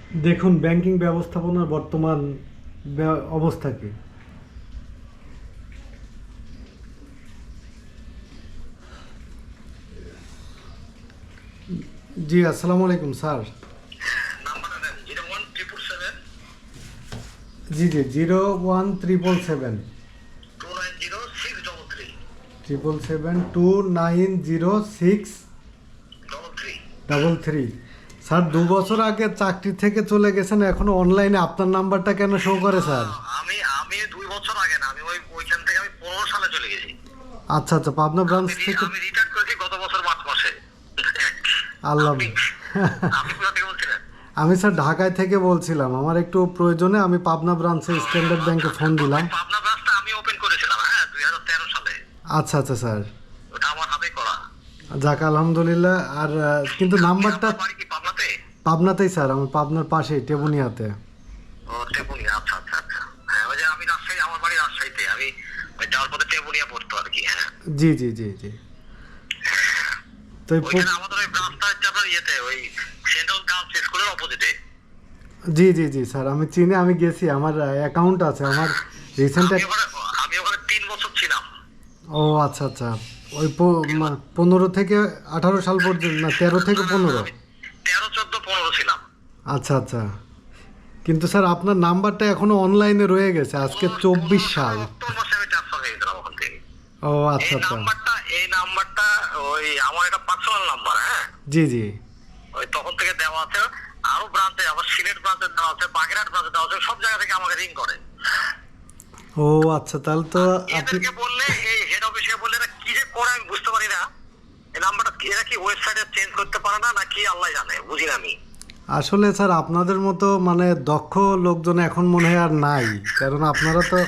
দেখুন ব্যাংকিং ব্যবস্থাপনার বর্তমান অবস্থা কি। জি আসসালামু আলাইকুম স্যার। জি জি 01 777 777 2906333। স্যার 2 বছর আগে চাকরি থেকে চলে গেছেন, এখনো অনলাইনে আপনার নাম্বারটা কেন শো করে স্যার? আমি 2 বছর আগে না, আমি ওইখান থেকে আমি 15 সালে চলে গেছি। আচ্ছা আচ্ছা, পাবনা ব্রাঞ্চ থেকে। আমি রিটায়ার করেছি গত বছর মার্চ মাসে। আল্লাহ। আপনি আপনি কোথা থেকে বলছিলেন? আমি স্যার ঢাকায় থেকে বলছিলাম, আমার একটু প্রয়োজনে আমি পাবনা ব্রাঞ্চে স্ট্যান্ডার্ড ব্যাংকে ফোন দিলাম। পাবনা ব্রাঞ্চটা আমি ওপেন করেছিলাম, হ্যাঁ, 2013 সালে। আচ্ছা আচ্ছা স্যার, ওটা আমার হাতে করা। যাক আলহামদুলিল্লাহ। আর কিন্তু নাম্বারটা আপনার বাড়ি কি পাবনাতে? পাবনাতেই স্যার, আমার পাবনার পাশেই টেবুনিয়াতে। ও, টেপুনিয়া। আচ্ছা আচ্ছা আচ্ছা। হ্যাঁ, ওই যে আমি রাজশাহী, আমার বাড়ি রাজশাহীতে। আমি ওই যাওয়ার পথে টেপুনিয়া পড়তো আর কি। হ্যাঁ, জি জি জি জি। তো ওইখানে আমাদের ওই ব্রাঞ্চটা হচ্ছে আপনার ইয়েতে, ওই সেন্ট্রাল গার্লস স্কুলের অপোজিটে। জি জি জি স্যার, আমি চিনি, আমি গেছি, আমার অ্যাকাউন্ট আছে আমার রিসেন্ট। আমি ওখানে 3 বছর ছিলাম। ও আচ্ছা আচ্ছা, ওই 15 থেকে 18 সাল পর্যন্ত, না 13 থেকে 15। আমি 13, 14, 15 ছিলাম। আচ্ছা আচ্ছা, কিন্তু স্যার আপনার নাম্বারটা এখনো অনলাইনে রয়ে গেছে, আজকে 24 সাল। অক্টোবর মাসে আমি ট্রান্সফার হয়ে গেলাম ওখান থেকে। ও আচ্ছা আচ্ছা। এই নাম্বারটা ওই আমার একটা পার্সোনাল নাম্বার। হ্যাঁ, জি জি। ওই তখন থেকে দেওয়া আছে। আরো ব্রাঞ্চে, আবার সিলেট ব্রাঞ্চে দেওয়া আছে, বাগেরহাট ব্রাঞ্চে দেওয়া আছে, সব জায়গা থেকে আমাকে রিং করে। ও আচ্ছা, তাহলে তো আপনি। এদেরকে বললে, এই হেড অফিসে বললে এরা কি যে করে আমি বুঝতে পারি না। এই নাম্বারটা এরা কি ওয়েবসাইটে চেঞ্জ করতে পারে না, নাকি আল্লাহ জানে, বুঝি না আমি। আসলে স্যার আপনাদের মতো মানে দক্ষ লোকজন এখন মনে হয় আর নাই, কারণ আপনারা তো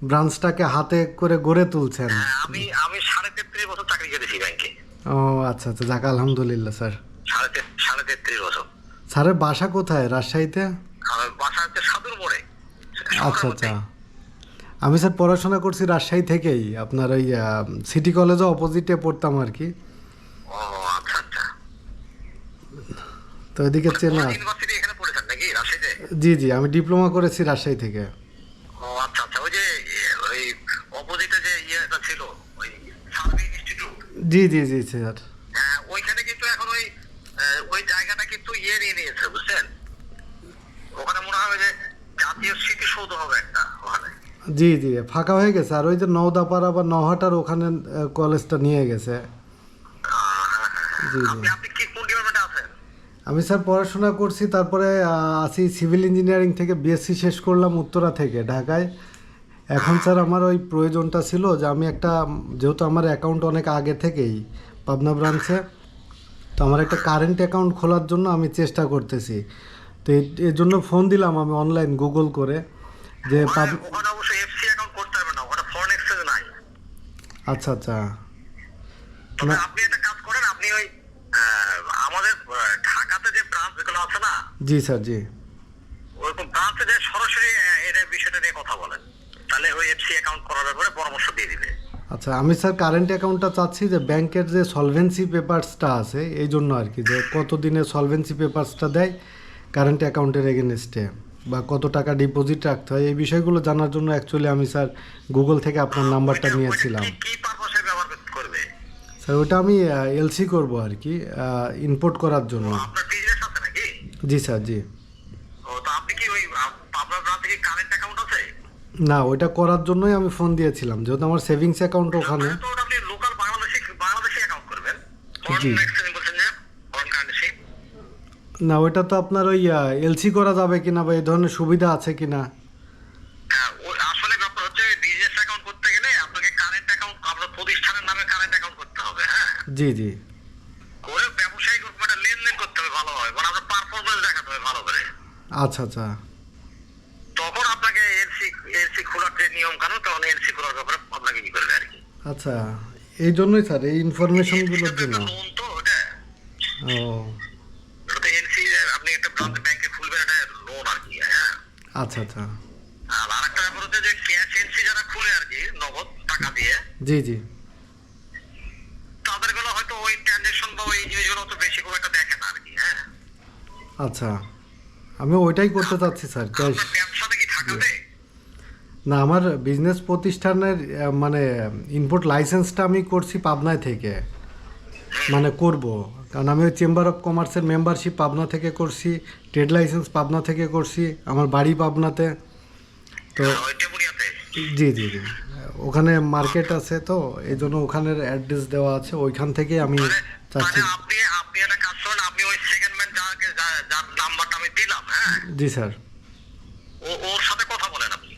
ব্রাঞ্চটাকে হাতে করে গড়ে তুলছেন। হ্যাঁ, আমি 33.5 বছর চাকরি করেছি ব্যাংকে। ও আচ্ছা আচ্ছা, যাক আলহামদুলিল্লাহ স্যার। সাড়ে 33 বছর। স্যারের বাসা কোথায়? রাজশাহীতে? আমার বাসা হচ্ছে সাদুর মোড়ে, আচ্ছা শহরের আচ্ছা, মধ্যেই। আমি স্যার পড়াশোনা করছি রাজশাহী থেকেই, আপনার ওই সিটি কলেজে অপোজিটে পড়তাম আর কি। ও আচ্ছা আচ্ছা। তো এদিকে চেনা। ইউনিভার্সিটি এখানে পড়েছেন নাকি, রাজশাহীতে? জি জি, আমি ডিপ্লোমা করেছি রাজশাহী থেকে। ও আচ্ছা আচ্ছা। ওই যে ওই অপোজিটে যে ইয়েটা ছিল, ওই সার্ভে ইনস্টিটিউট। জি জি জি স্যার। হ্যাঁ, ওইখানে কিন্তু এখন ওই জায়গাটা কিন্তু নিয়ে নিয়েছে, বুঝছেন? ওখানে মনে হয় যে জাতীয় স্মৃতিসৌধ হবে একটা ওখানে। জি জি, ফাঁকা হয়ে গেছে। আর ওই যে নওদাপাড়া বা নহাটার ওখানে কলেজটা নিয়ে গেছে। হ্যাঁ, হ্যাঁ, জি হ্যাঁ। জি। আপনি কি কোন ডিপার্টমেন্টে আছেন? আমি স্যার পড়াশোনা করছি, তারপরে আসি সিভিল ইঞ্জিনিয়ারিং থেকে, বিএসসি শেষ করলাম উত্তরা থেকে ঢাকায়। এখন স্যার আমার ওই প্রয়োজনটা ছিল যে আমি একটা, যেহেতু আমার অ্যাকাউন্ট অনেক আগে থেকেই পাবনা ব্রাঞ্চে, তো আমার একটা কারেন্ট অ্যাকাউন্ট খোলার জন্য আমি চেষ্টা করতেছি। তো এর জন্য ফোন দিলাম আমি অনলাইন গুগল করে যে ওখানে অবশ্যই এফসি অ্যাকাউন্ট করতে হবে না, ওখানে ফরেন এক্সচেঞ্জ নাই। আচ্ছা আচ্ছা। তবে না। আপনি একটা কাজ করেন, আপনি ওই আমাদের ঢাকাতে যে ব্রাঞ্চ গুলো আছে না, জি স্যার জি। ওরকম ব্রাঞ্চে যে সরাসরি এটা বিষয়টা নিয়ে কথা বলেন, তাহলে ওই এফসি অ্যাকাউন্ট করার ব্যাপারে পরামর্শ দিয়ে দিবে। আচ্ছা, আমি স্যার কারেন্ট অ্যাকাউন্টটা চাচ্ছি যে ব্যাংকের যে সলভেন্সি পেপারসটা আছে এই জন্য আর কি, যে কত দিনে সলভেন্সি পেপারসটা দেয় কারেন্ট অ্যাকাউন্টের এগেনস্টে, বা কত টাকা ডিপোজিট রাখতে হয়, এই বিষয়গুলো জানার জন্য অ্যাকচুয়ালি আমি স্যার গুগল থেকে আপনার নাম্বারটা ওইটা নিয়েছিলাম। কি পারপাসে ব্যবহার করবে? স্যার ওটা আমি এলসি করব আর কি, ইম্পোর্ট করার জন্য। আপনার বিজনেস আছে নাকি? জি স্যার জি। ও, তো আপনি কি ওই আপনার ব্রাঞ্চে কি কারেন্ট অ্যাকাউন্ট আছে? না, ওইটা করার জন্যই আমি ফোন দিয়েছিলাম, যেহেতু আমার সেভিংস অ্যাকাউন্ট ওখানে। তাহলে তো ওটা আপনি লোকাল বাংলাদেশি অ্যাকাউন্ট করবেন। জি। ফরেন এক্সচেঞ্জ বলছেন যে, ফরেন কারেন্সি। না, ওইটা তো আপনার ওই এলসি করা যাবে কিনা বা এই ধরনের সুবিধা আছে কিনা। হ্যাঁ, আসলে ব্যাপার হচ্ছে বিজনেস অ্যাকাউন্ট করতে গেলে আপনাকে কারেন্ট অ্যাকাউন্ট, আপনার প্রতিষ্ঠানের নামে কারেন্ট অ্যাকাউন্ট করতে হবে। হ্যাঁ, জি জি। করে ব্যবসায়িক একটা লেনদেন করতে হবে ভালোভাবে, মানে আপনার পারফরমেন্স দেখাতে হবে ভালো করে। আচ্ছা আচ্ছা। তখন আপনাকে এলসি এলসি খোলার যে নিয়ম কানুন, তখন এলসি খোলার ব্যাপারে আপনাকে কি করবে আর কি। আচ্ছা, এই জন্যই স্যার এই ইনফরমেশনগুলোর এলসি জন্য। তো লোন, তো ওটা ও ওটা এলসি, আপনি একটা ব্যাংকে খুলবেন, এটা লোন আর কি। হ্যাঁ, আচ্ছা আচ্ছা। আর আরেকটা ব্যাপার হচ্ছে যে ক্যাশ এলসি যারা খুলে আর কি, নগদ টাকা দিয়ে, জি জি। তাদের গুলো হয়তো ওই ট্রানজেকশন বা ওই জিনিসগুলো তো বেশি খুব একটা দেখে না আর কি। হ্যাঁ, আচ্ছা, আমি ওইটাই করতে চাচ্ছি স্যার, ক্যাশ। আপনার ব্যবসাটা কি ঢাকাতে? না, আমার বিজনেস প্রতিষ্ঠানের মানে ইনপুট লাইসেন্সটা আমি করছি পাবনায় থেকে, মানে করব, কারণ আমি চেম্বার অফ কমার্সের মেম্বারশিপ পাবনা থেকে করছি, ট্রেড লাইসেন্স পাবনা থেকে করছি, আমার বাড়ি পাবনাতে। তো ওই টেমুরিয়াতে? জি জি জি, ওখানে মার্কেট আছে, তো এই জন্য ওখানের অ্যাড্রেস দেওয়া আছে, ওইখান থেকে আমি চাচ্ছি। মানে আপনি আপনি একটা কাজ করেন, আপনি ওই সেকেন্ড ম্যান যার নাম্বারটা আমি দিলাম, হ্যাঁ, জি স্যার। ওর সাথে কথা বলেন আপনি।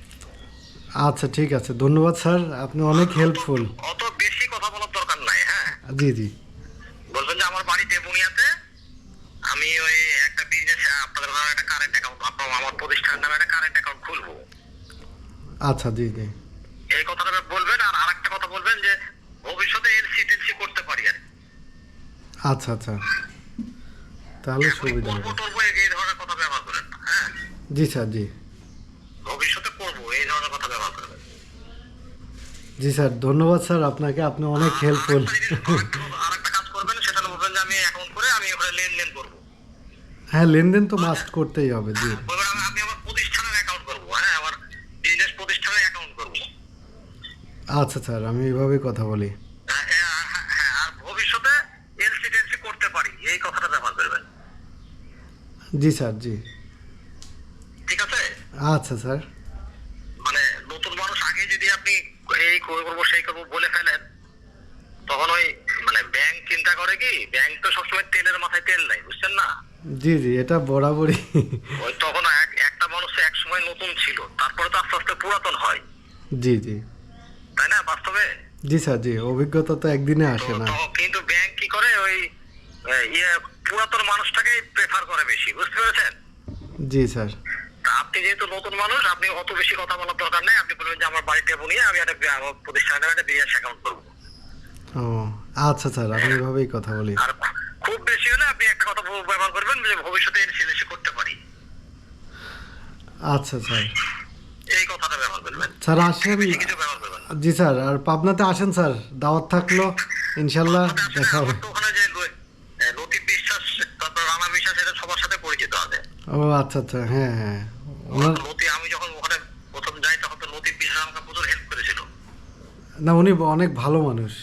আচ্ছা ঠিক আছে, ধন্যবাদ স্যার, আপনি অনেক হেল্পফুল। অত বেশি কথা বলার দরকার নাই, হ্যাঁ। জি জি বলবেন যে আমার বাড়ি টেমুরিয়াতে, আমি ওই একটা বিজনেস, আপনাদের নামে একটা কারেন্ট অ্যাকাউন্ট, আপনার আমার প্রতিষ্ঠানের নামে একটা কারেন্ট অ্যাকাউন্ট খুলবো, আচ্ছা জি জি এই কথাটা বলবেন। আর আরেকটা কথা বলবেন যে ভবিষ্যতে এলসি টেলসি করতে পারি আর কি। আচ্ছা আচ্ছা, তাহলে সুবিধা হবে। করবো এই ধরনের কথা ব্যবহার করেন না, হ্যাঁ। জি স্যার জি ভবিষ্যতে করবো এই ধরনের কথা ব্যবহার করবেন। জি স্যার, ধন্যবাদ স্যার আপনাকে, আপনি অনেক হেল্পফুল। আরেকটা কাজ করবেন, সেটা হলো বলবেন যে আমি অ্যাকাউন্ট করে আমি ওখানে লেনদেন করবো। হ্যাঁ, লেনদেন তো মাস্ট করতেই হবে। জি বলবেন আমি আমার প্রতিষ্ঠানের অ্যাকাউন্ট করবো, হ্যাঁ, আমার বিজনেস প্রতিষ্ঠানের অ্যাকাউন্ট করবো। আচ্ছা স্যার, আমি এইভাবেই কথা বলি। হ্যাঁ, আর ভবিষ্যতে এলসি টেলসি করতে পারি এই কথাটা ব্যবহার করবেন। জি স্যার জি, ঠিক আছে? আচ্ছা স্যার। মানে নতুন মানুষ আগে যদি আপনি এই করবো সেই করবো বলে ফেলেন, তখন ওই মানে ব্যাংক চিন্তা করে কি, ব্যাংক তো সবসময় তেলের মাথায় তেল নাই, বুঝছেন না? জি জি, এটা বরাবরই। ওই তখন একটা মানুষ এক সময় নতুন ছিল, তারপরে তো আস্তে আস্তে পুরাতন হয়, জি জি তাই না বাস্তবে? জি স্যার জি, অভিজ্ঞতা তো একদিনে আসে না। কিন্তু ব্যাংক কি করে, ওই ইয়ে পুরাতন মানুষটাকেই প্রেফার করে বেশি, বুঝতে পেরেছেন? জি স্যার। তা আপনি যেহেতু নতুন মানুষ, আপনি অত বেশি কথা বলার দরকার নেই। আপনি বলবেন যে আমার বাড়িতে নিয়ে আমি একটা প্রতিষ্ঠানের একটা বিজনেস অ্যাকাউন্ট করবো। ও আচ্ছা স্যার, আমি এভাবেই কথা বলি। আর খুব বেশি হলে আপনি একটা কথা ব্যবহার করবেন যে ভবিষ্যতে এলসি করতে পারি, আচ্ছা স্যার। এই কথাটা ব্যবহার করবেন। স্যার আসেন। বেশি কিছু ব্যবহার করবেন না। জি স্যার, আর পাবনাতে আসেন স্যার, দাওয়াত থাকলো, ইনশাল্লাহ দেখা হবে। আমার তো ওখানে যে লতিফ বিশ্বাস, তারপর রানা বিশ্বাস, এটা সবার সাথে পরিচিত আছে। ও আচ্ছা আচ্ছা, হ্যাঁ হ্যাঁ, ওনার আমি যখন ওখানে প্রথম যাই তখন তো লতিফ বিশ্বাস আমাকে প্রচুর হেল্প করেছিল। না, উনি অনেক ভালো মানুষ,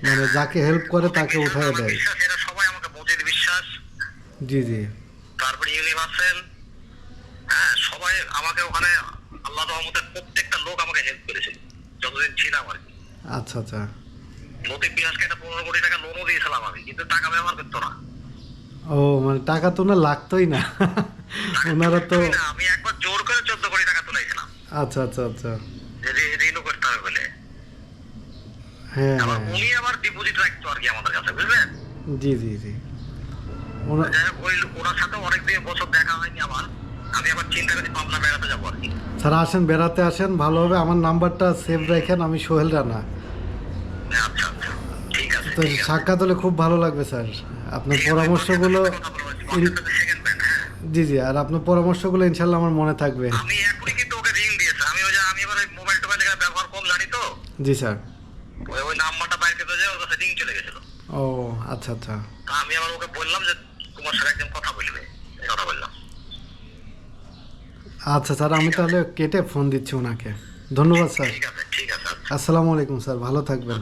মানে যাকে হেল্প করে তাকে উঠায় দেয়। বিশ্বাস, এরা সবাই আমাকে, মজিদ বিশ্বাস, জি জি তারপরে ইউনিভার্সাল, হ্যাঁ, সবাই আমাকে ওখানে আল্লাহ রহমতের প্রত্যেকটা লোক আমাকে হেল্প করেছিল যতদিন ছিলাম আর কি। আচ্ছা আচ্ছা। লতিফ বিশ্বাসকে একটা 15 কোটি টাকা লোনও দিয়েছিলাম আমি, কিন্তু টাকা ব্যবহার করতো না। ও মানে টাকা তো না লাগতোই না, ওনারা তো। আমি একবার জোর করে 14 কোটি টাকা তুলাইছিলাম, আচ্ছা আচ্ছা আচ্ছা, ঋণও করতে হবে বলে। হ্যাঁ আবার হ্যাঁ, উনি আবার ডিপোজিট রাখতো আর কি আমাদের কাছে, বুঝলেন? জি জি জি। যাই হোক, ওনার সাথে অনেক দিন বছর দেখা হয়নি আমার। আমি আবার চিন্তা করি পাবনা বেড়াতে যাবো আর কি। স্যার আসেন, বেড়াতে আসেন, ভালো হবে। আমার নাম্বারটা সেভ রাখেন, আমি সোহেল রানা। আচ্ছা আচ্ছা, ঠিক আছে, তো ঠিক আছে। সাক্ষাৎ হলে খুব ভালো লাগবে স্যার, আপনার ঠিক আছে, পরামর্শগুলো। কথা বলবো, second man, হ্যাঁ। জি জি, আর আপনার পরামর্শগুলো ইনশাল্লাহ আমার মনে থাকবে। আমি এখনই কিন্তু ওকে রিং দিয়েছে। আমি এবার মোবাইল টোবাইল ব্যবহার কম জানি তো, জি স্যার। ওই নাম্বারটা বাইর করতে যায়, ওর কাছে রিং চলে গেছিল। ও আচ্ছা আচ্ছা, তা আমি আবার ওকে বললাম যে তোমার সাথে একজন কথা বলবে, এই কথা বললাম। আচ্ছা স্যার, আমি তাহলে কেটে ফোন দিচ্ছি ওনাকে। ধন্যবাদ স্যার। ঠিক আছে, ঠিক আছে, আচ্ছা। আসসালামু আলাইকুম স্যার, ভালো থাকবেন।